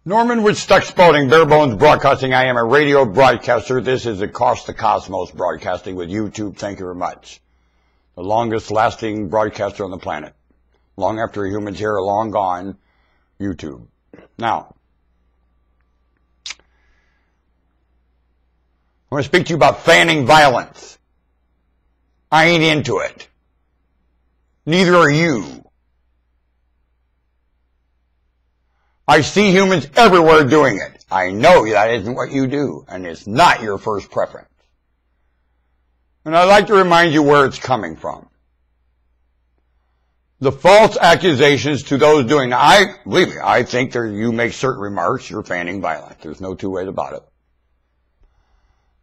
Norman Woodstock Spalding, Bare Bones Broadcasting. I am a radio broadcaster. This is Across the Cosmos broadcasting with YouTube. Thank you very much. The longest lasting broadcaster on the planet. Long after humans here are long gone, YouTube. Now, I want to speak to you about fanning violence. I ain't into it. Neither are you. I see humans everywhere doing it. I know that isn't what you do, and it's not your first preference. And I'd like to remind you where it's coming from. The false accusations to those doing it. Believe me, I think you make certain remarks, you're fanning violence. There's no two ways about it.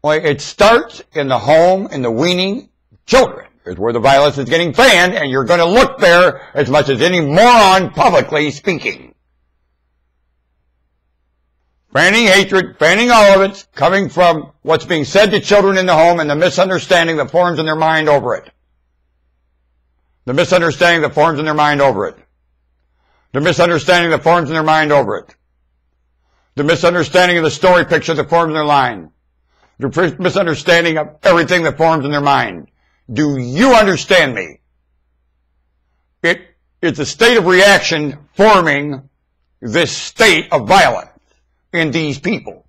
Well, it starts in the home, in the weaning children. Is where the violence is getting fanned, and you're going to look there as much as any moron publicly speaking. Fanning hatred, fanning all of it, coming from what's being said to children in the home and the misunderstanding that forms in their mind over it. The misunderstanding that forms in their mind over it. The misunderstanding that forms in their mind over it. The misunderstanding of the story picture that forms in their mind. The misunderstanding of everything that forms in their mind. Do you understand me? It's a state of reaction forming this state of violence in these people.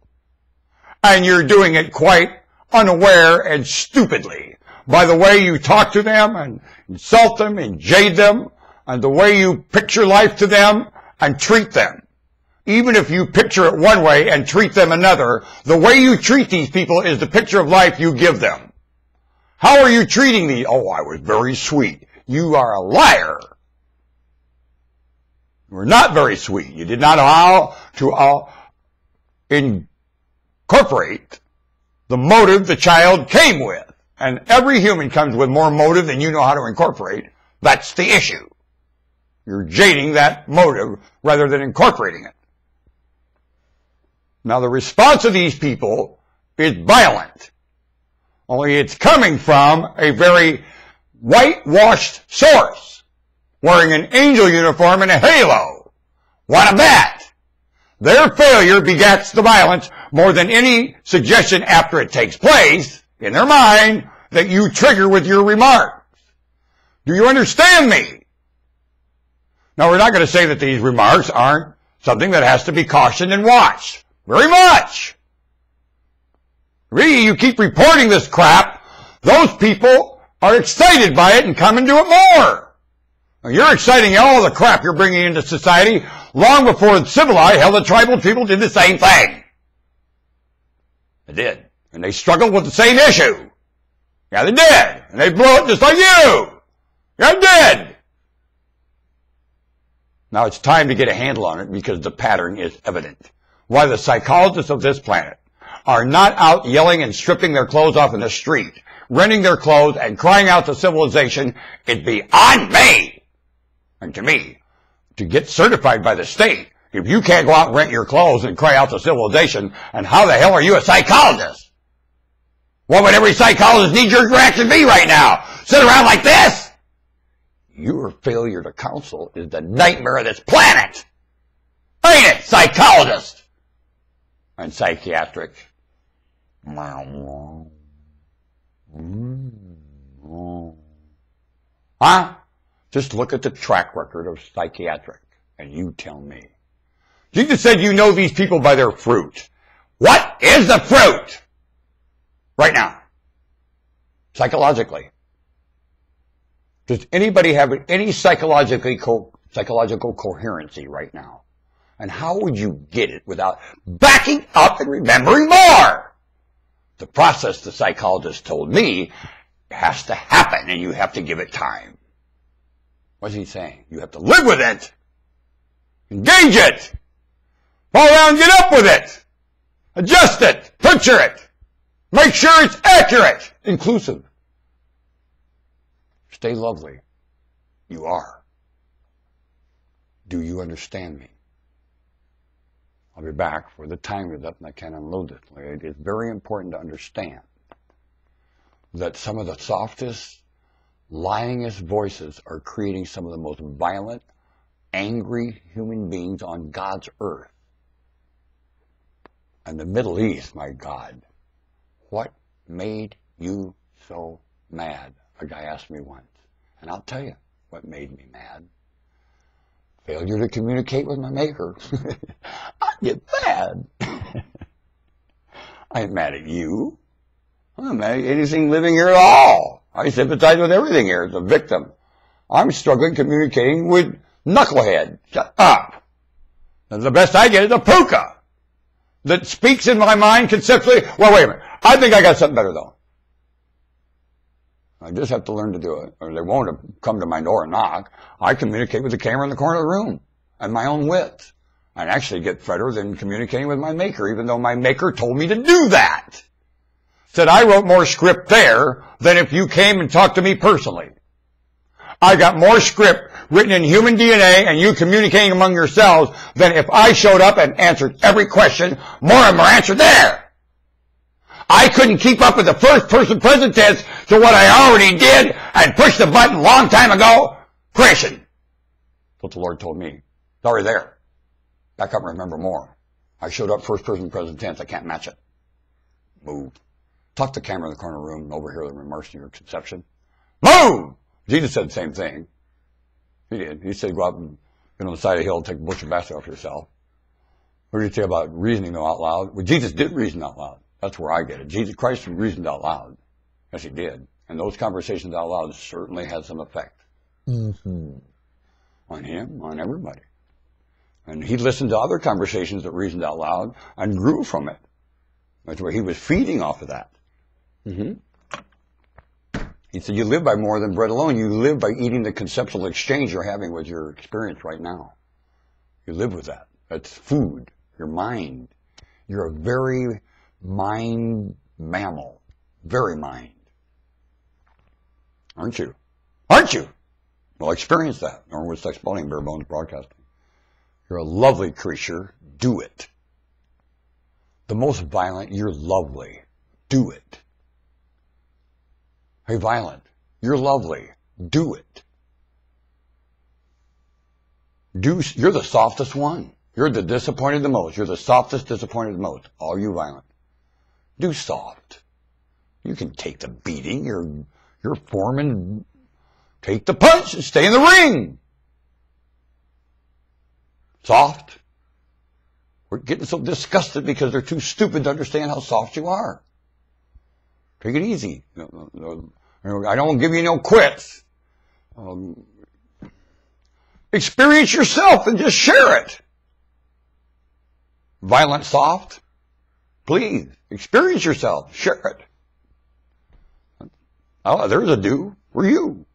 And you're doing it quite unaware and stupidly by the way you talk to them and insult them and jade them and the way you picture life to them and treat them. Even if you picture it one way and treat them another, the way you treat these people is the picture of life you give them. How are you treating these? Oh, I was very sweet. You are a liar. You were not very sweet. You did not know how to incorporate the motive the child came with. And every human comes with more motive than you know how to incorporate. That's the issue. You're jading that motive rather than incorporating it. Now the response of these people is violent. Only it's coming from a very whitewashed source, wearing an angel uniform and a halo. What a bet! Their failure begets the violence more than any suggestion after it takes place in their mind that you trigger with your remarks. Do you understand me? Now, we're not going to say that these remarks aren't something that has to be cautioned and watched. Very much. Really, you keep reporting this crap, those people are excited by it and come and do it more. Now, you're exciting all the crap you're bringing into society long before the civilized, hell, the tribal people did the same thing. They did. And they struggled with the same issue. Yeah, they did. And they blew it just like you. Yeah, they did. Now it's time to get a handle on it because the pattern is evident. Why the psychologists of this planet are not out yelling and stripping their clothes off in the street, rending their clothes and crying out to civilization is beyond me. And to me, to get certified by the state, if you can't go out and rent your clothes and cry out to civilization, and how the hell are you a psychologist? What would every psychologist need your reaction be right now? Sit around like this? Your failure to counsel is the nightmare of this planet. Ain't it, psychologist? And psychiatric. Huh? Just look at the track record of psychiatric, and you tell me. Jesus said you know these people by their fruit. What is the fruit? Right now. Psychologically. Does anybody have any psychological coherency right now? And how would you get it without backing up and remembering more? The process the psychologist told me has to happen, and you have to give it time. What's he saying? You have to live with it. Engage it. Fall down and get up with it. Adjust it. Picture it. Make sure it's accurate. Inclusive. Stay lovely. You are. Do you understand me? I'll be back for the time is up and I can't unload this. It is very important to understand that some of the softest, lyingest voices are creating some of the most violent, angry human beings on God's earth. And the Middle East, my God, what made you so mad? A guy asked me once. And I'll tell you what made me mad. Failure to communicate with my maker. I get mad. I ain't mad at you. I'm not mad at anything living here at all. I sympathize with everything here as a victim. I'm struggling communicating with knucklehead. Shut up. And the best I get is a puka that speaks in my mind conceptually. Well, wait a minute. I think I got something better, though. I just have to learn to do it, or they won't come to my door and knock. I communicate with the camera in the corner of the room and my own wits. I actually get better than communicating with my maker, even though my maker told me to do that. Said I wrote more script there than if you came and talked to me personally. I got more script written in human DNA and you communicating among yourselves than if I showed up and answered every question. More of them are answered there. I couldn't keep up with the first person present tense to what I already did and pushed the button a long time ago. Crashing. That's what the Lord told me. It's already there. Back up and remember more. I showed up first person present tense. I can't match it. Move. Talk to the camera in the corner of the room and overhear the remarks in your conception. Move! Jesus said the same thing. He did. He said go out and get on the side of the hill and take a bushel basket off yourself. What did he say about reasoning out loud? Well, Jesus did reason out loud. That's where I get it. Jesus Christ reasoned out loud. Yes, he did. And those conversations out loud certainly had some effect. Mm-hmm. On him, on everybody. And he listened to other conversations that reasoned out loud and grew from it. That's where he was feeding off of that. Mm-hmm. He said, you live by more than bread alone. You live by eating the conceptual exchange you're having with your experience right now. You live with that. That's food. Your mind. You're a very mind mammal. Very mind. Aren't you? Aren't you? Well, experience that. Norman Woodstock Spalding, Bare Bones Broadcasting. You're a lovely creature. Do it. The most violent, you're lovely. Do it. Hey, violent, you're lovely. Do it. You're the softest one. You're the disappointed the most. You're the softest, disappointed the most. All you violent. Do soft. You can take the beating. You're foreman. Take the punch and stay in the ring. Soft. We're getting so disgusted because they're too stupid to understand how soft you are. Take it easy. I don't give you no quits. Experience yourself and just share it. Violent, soft. Please, experience yourself. Share it. Oh, there's a do for you.